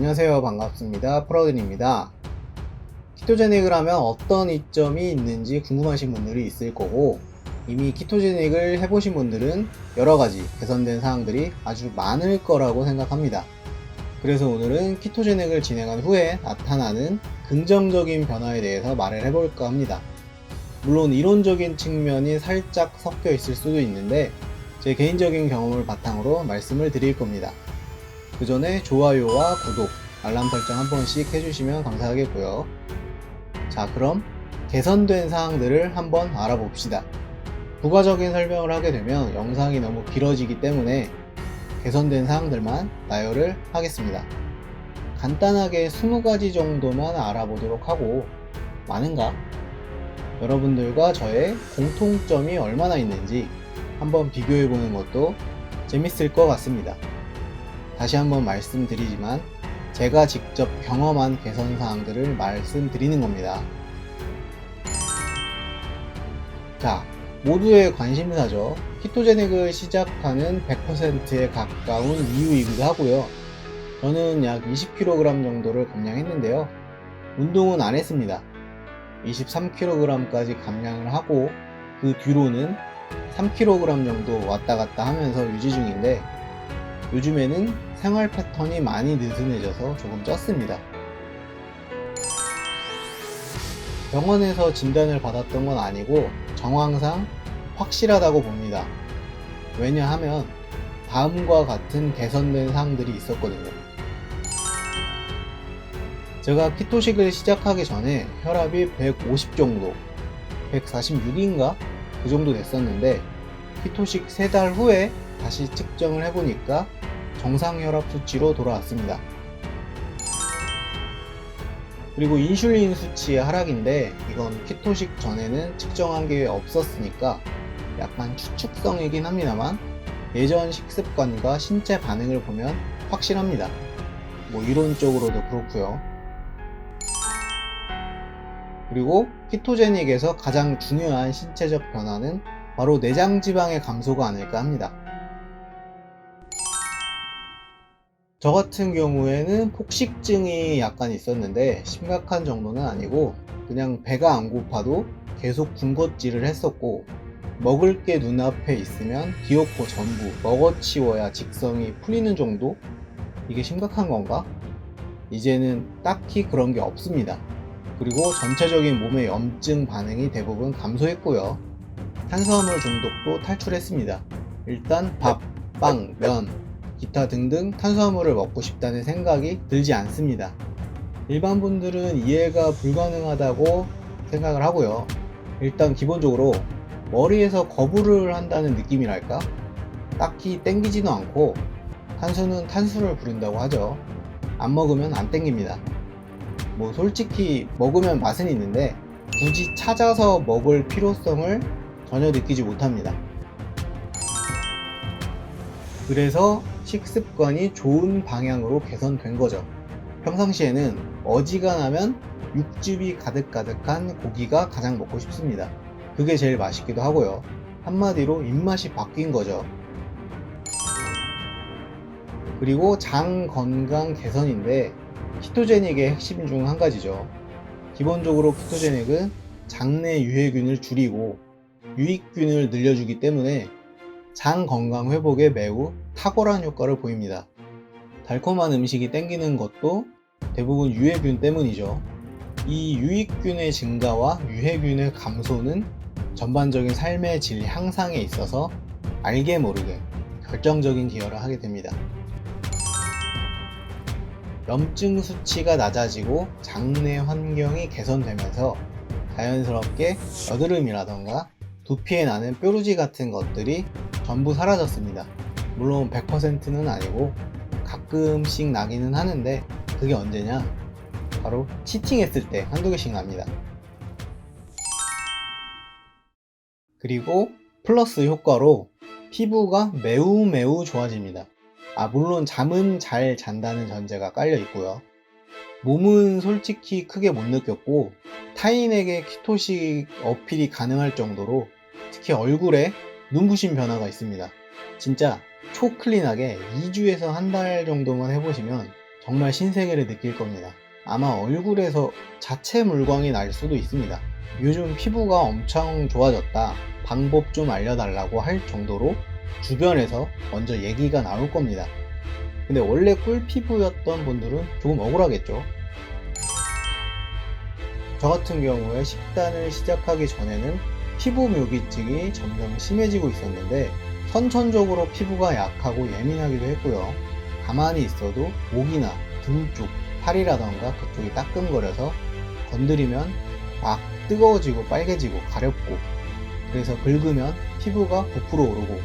안녕하세요. 반갑습니다. 프로든입니다. 키토제닉을 하면 어떤 이점이 있는지 궁금하신 분들이 있을 거고, 이미 키토제닉을 해보신 분들은 여러가지 개선된 사항들이 아주 많을 거라고 생각합니다. 그래서 오늘은 키토제닉을 진행한 후에 나타나는 긍정적인 변화에 대해서 말을 해볼까 합니다. 물론 이론적인 측면이 살짝 섞여 있을 수도 있는데 제 개인적인 경험을 바탕으로 말씀을 드릴 겁니다. 그 전에 좋아요와 구독, 알람 설정 한 번씩 해주시면 감사하겠고요. 자, 그럼 개선된 사항들을 한번 알아봅시다. 부가적인 설명을 하게 되면 영상이 너무 길어지기 때문에 개선된 사항들만 나열을 하겠습니다. 간단하게 20가지 정도만 알아보도록 하고, 많은가? 여러분들과 저의 공통점이 얼마나 있는지 한번 비교해보는 것도 재밌을 것 같습니다. 다시 한번 말씀드리지만 제가 직접 경험한 개선 사항들을 말씀드리는 겁니다. 자, 모두의 관심사죠. 키토제닉을 시작하는 100%에 가까운 이유이기도 하고요. 저는 약 20kg 정도를 감량했는데요. 운동은 안 했습니다. 23kg까지 감량을 하고 그 뒤로는 3kg 정도 왔다 갔다 하면서 유지 중인데, 요즘에는 생활 패턴이 많이 느슨해져서 조금 쪘습니다. 병원에서 진단을 받았던 건 아니고 정황상 확실하다고 봅니다. 왜냐하면 다음과 같은 개선된 사항들이 있었거든요. 제가 키토식을 시작하기 전에 혈압이 150 정도, 146인가? 그 정도 됐었는데 키토식 3달 후에 다시 측정을 해보니까 정상 혈압 수치로 돌아왔습니다. 그리고 인슐린 수치의 하락인데 이건 키토식 전에는 측정한 게 없었으니까 약간 추측성이긴 합니다만 예전 식습관과 신체 반응을 보면 확실합니다. 뭐 이론적으로도 그렇고요. 그리고 키토제닉에서 가장 중요한 신체적 변화는 바로 내장지방의 감소가 아닐까 합니다. 저 같은 경우에는 폭식증이 약간 있었는데 심각한 정도는 아니고 그냥 배가 안 고파도 계속 군것질을 했었고, 먹을 게 눈앞에 있으면 기어코 전부 먹어치워야 직성이 풀리는 정도? 이게 심각한 건가? 이제는 딱히 그런 게 없습니다. 그리고 전체적인 몸의 염증 반응이 대부분 감소했고요. 탄수화물 중독도 탈출했습니다. 일단 밥, 빵, 면, 기타 등등 탄수화물을 먹고 싶다는 생각이 들지 않습니다. 일반 분들은 이해가 불가능하다고 생각을 하고요. 일단 기본적으로 머리에서 거부를 한다는 느낌이랄까? 딱히 땡기지도 않고, 탄수는 탄수를 부른다고 하죠. 안 먹으면 안 땡깁니다. 뭐 솔직히 먹으면 맛은 있는데 굳이 찾아서 먹을 필요성을 전혀 느끼지 못합니다. 그래서 식습관이 좋은 방향으로 개선된 거죠. 평상시에는 어지간하면 육즙이 가득가득한 고기가 가장 먹고 싶습니다. 그게 제일 맛있기도 하고요. 한마디로 입맛이 바뀐 거죠. 그리고 장 건강 개선인데 키토제닉의 핵심 중 한 가지죠. 기본적으로 키토제닉은 장내 유해균을 줄이고 유익균을 늘려주기 때문에 장 건강 회복에 매우 탁월한 효과를 보입니다. 달콤한 음식이 땡기는 것도 대부분 유해균 때문이죠. 이 유익균의 증가와 유해균의 감소는 전반적인 삶의 질 향상에 있어서 알게 모르게 결정적인 기여를 하게 됩니다. 염증 수치가 낮아지고 장내 환경이 개선되면서 자연스럽게 여드름이라던가 두피에 나는 뾰루지 같은 것들이 전부 사라졌습니다. 물론 100%는 아니고 가끔씩 나기는 하는데, 그게 언제냐? 바로 치팅했을 때 한두 개씩 납니다. 그리고 플러스 효과로 피부가 매우 좋아집니다. 물론 잠은 잘 잔다는 전제가 깔려 있고요. 몸은 솔직히 크게 못 느꼈고 타인에게 키토식 어필이 가능할 정도로 특히 얼굴에 눈부신 변화가 있습니다. 진짜 초클린하게 2주에서 한 달 정도만 해보시면 정말 신세계를 느낄 겁니다. 아마 얼굴에서 자체 물광이 날 수도 있습니다. 요즘 피부가 엄청 좋아졌다, 방법 좀 알려달라고 할 정도로 주변에서 먼저 얘기가 나올 겁니다. 근데 원래 꿀피부였던 분들은 조금 억울하겠죠. 저 같은 경우에 식단을 시작하기 전에는 피부 묘기증이 점점 심해지고 있었는데 선천적으로 피부가 약하고 예민하기도 했고요. 가만히 있어도 목이나 등 쪽, 팔이라던가 그쪽이 따끔거려서 건드리면 막 뜨거워지고 빨개지고 가렵고, 그래서 긁으면 피부가 부풀어 오르고,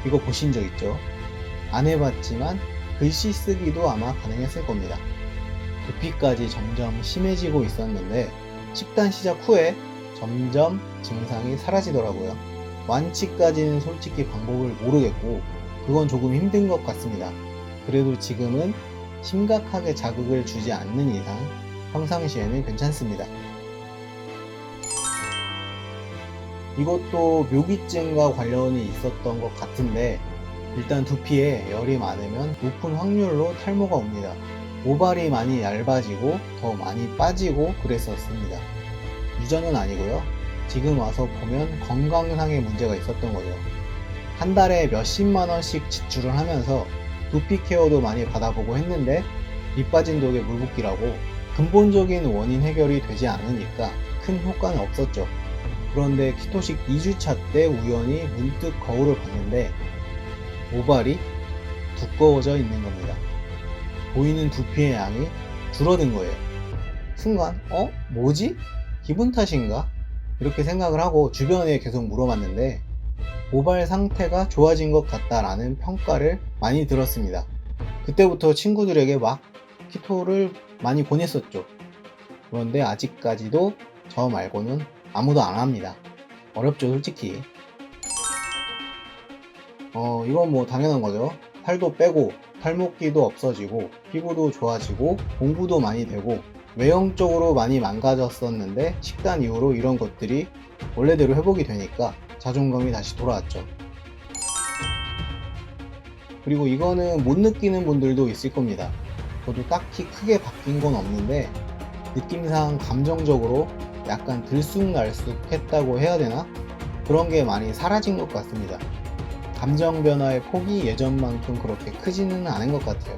이거 보신 적 있죠? 안 해봤지만 글씨 쓰기도 아마 가능했을 겁니다. 두피까지 점점 심해지고 있었는데 식단 시작 후에 점점 증상이 사라지더라고요. 완치까지는 솔직히 방법을 모르겠고 그건 조금 힘든 것 같습니다. 그래도 지금은 심각하게 자극을 주지 않는 이상 평상시에는 괜찮습니다. 이것도 묘기증과 관련이 있었던 것 같은데, 일단 두피에 열이 많으면 높은 확률로 탈모가 옵니다. 모발이 많이 얇아지고 더 많이 빠지고 그랬었습니다. 유전은 아니고요. 지금 와서 보면 건강상의 문제가 있었던 거죠. 한 달에 몇십만 원씩 지출을 하면서 두피 케어도 많이 받아보고 했는데 밑 빠진 독에 물 붓기라고 근본적인 원인 해결이 되지 않으니까 큰 효과는 없었죠. 그런데 키토식 2주차 때 우연히 문득 거울을 봤는데 모발이 두꺼워져 있는 겁니다. 보이는 두피의 양이 줄어든 거예요. 순간 뭐지? 기분 탓인가? 이렇게 생각을 하고 주변에 계속 물어봤는데 모발 상태가 좋아진 것 같다라는 평가를 많이 들었습니다. 그때부터 친구들에게 막 키토를 많이 보냈었죠. 그런데 아직까지도 저 말고는 아무도 안 합니다. 어렵죠, 솔직히. 이건 뭐 당연한 거죠. 살도 빼고 탈모기도 없어지고 피부도 좋아지고 공부도 많이 되고 외형적으로 많이 망가졌었는데 식단 이후로 이런 것들이 원래대로 회복이 되니까 자존감이 다시 돌아왔죠. 그리고 이거는 못 느끼는 분들도 있을 겁니다. 저도 딱히 크게 바뀐 건 없는데 느낌상 감정적으로 약간 들쑥날쑥했다고 해야 되나? 그런 게 많이 사라진 것 같습니다. 감정 변화의 폭이 예전만큼 그렇게 크지는 않은 것 같아요.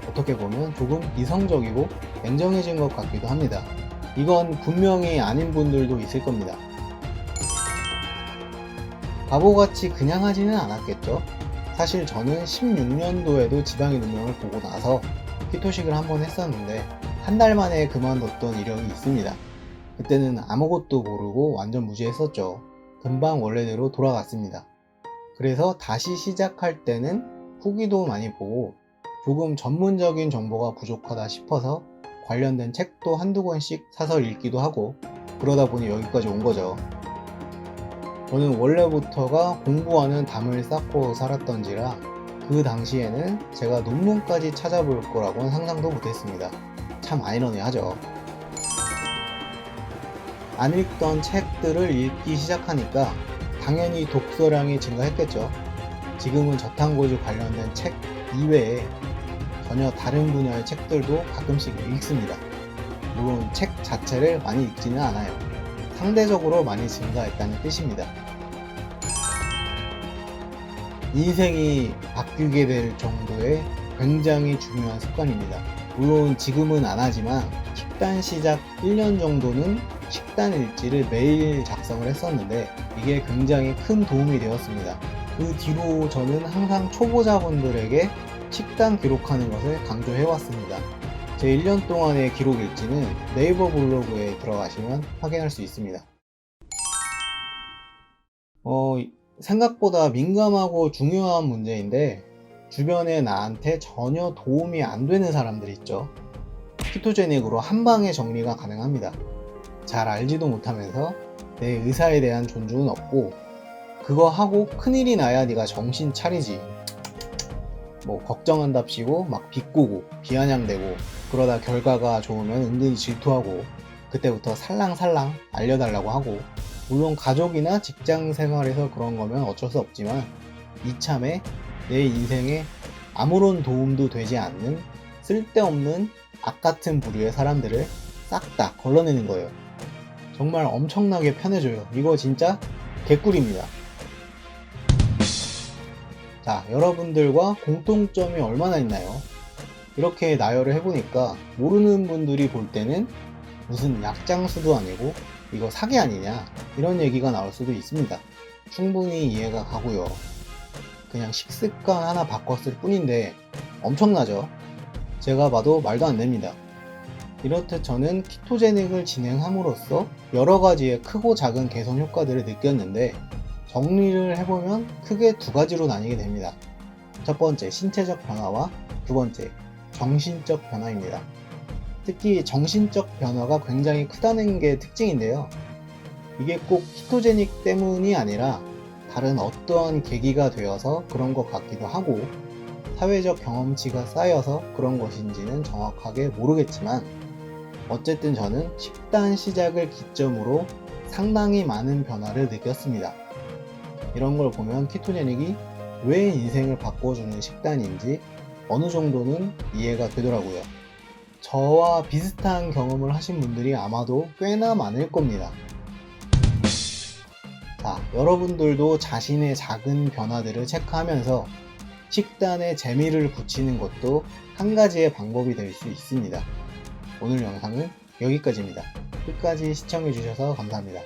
어떻게 보면 조금 이성적이고 냉정해진 것 같기도 합니다. 이건 분명히 아닌 분들도 있을 겁니다. 바보같이 그냥 하지는 않았겠죠? 사실 저는 16년도에도 지방의 눈명을 보고 나서 키토식을 한번 했었는데 한 달 만에 그만뒀던 이력이 있습니다. 그때는 아무것도 모르고 완전 무지했었죠. 금방 원래대로 돌아갔습니다. 그래서 다시 시작할 때는 후기도 많이 보고 조금 전문적인 정보가 부족하다 싶어서 관련된 책도 한두 권씩 사서 읽기도 하고 그러다 보니 여기까지 온 거죠. 저는 원래부터가 공부하는 담을 쌓고 살았던지라 그 당시에는 제가 논문까지 찾아볼 거라고는 상상도 못했습니다. 참 아이러니하죠. 안 읽던 책들을 읽기 시작하니까 당연히 독서량이 증가했겠죠. 지금은 저탄고주 관련된 책 이외에 전혀 다른 분야의 책들도 가끔씩 읽습니다. 물론 책 자체를 많이 읽지는 않아요. 상대적으로 많이 증가했다는 뜻입니다. 인생이 바뀌게 될 정도의 굉장히 중요한 습관입니다. 물론 지금은 안 하지만 식단 시작 1년 정도는 식단 일지를 매일 작성을 했었는데 이게 굉장히 큰 도움이 되었습니다. 그 뒤로 저는 항상 초보자분들에게 식단 기록하는 것을 강조해 왔습니다. 제 1년 동안의 기록 일지는 네이버 블로그에 들어가시면 확인할 수 있습니다. 생각보다 민감하고 중요한 문제인데 주변에 나한테 전혀 도움이 안 되는 사람들 있죠. 키토제닉으로 한 방에 정리가 가능합니다. 잘 알지도 못하면서 내 의사에 대한 존중은 없고 그거 하고 큰일이 나야 네가 정신 차리지, 뭐 걱정한답시고 막 비꼬고 비아냥대고 그러다 결과가 좋으면 은근히 질투하고 그때부터 살랑살랑 알려달라고 하고, 물론 가족이나 직장 생활에서 그런 거면 어쩔 수 없지만 이참에 내 인생에 아무런 도움도 되지 않는 쓸데없는 악 같은 부류의 사람들을 싹 다 걸러내는 거예요. 정말 엄청나게 편해져요. 이거 진짜 개꿀입니다. 자, 여러분들과 공통점이 얼마나 있나요? 이렇게 나열을 해보니까 모르는 분들이 볼 때는 무슨 약장수도 아니고 이거 사기 아니냐 이런 얘기가 나올 수도 있습니다. 충분히 이해가 가고요. 그냥 식습관 하나 바꿨을 뿐인데 엄청나죠? 제가 봐도 말도 안 됩니다. 이렇듯 저는 키토제닉을 진행함으로써 여러 가지의 크고 작은 개선 효과들을 느꼈는데 정리를 해보면 크게 두 가지로 나뉘게 됩니다. 첫 번째 신체적 변화와 두 번째 정신적 변화입니다. 특히 정신적 변화가 굉장히 크다는 게 특징인데요. 이게 꼭 키토제닉 때문이 아니라 다른 어떠한 계기가 되어서 그런 것 같기도 하고 사회적 경험치가 쌓여서 그런 것인지는 정확하게 모르겠지만 어쨌든 저는 식단 시작을 기점으로 상당히 많은 변화를 느꼈습니다. 이런 걸 보면 키토제닉이 왜 인생을 바꿔주는 식단인지 어느 정도는 이해가 되더라고요. 저와 비슷한 경험을 하신 분들이 아마도 꽤나 많을 겁니다. 자, 여러분들도 자신의 작은 변화들을 체크하면서 식단에 재미를 붙이는 것도 한 가지의 방법이 될 수 있습니다. 오늘 영상은 여기까지입니다. 끝까지 시청해주셔서 감사합니다.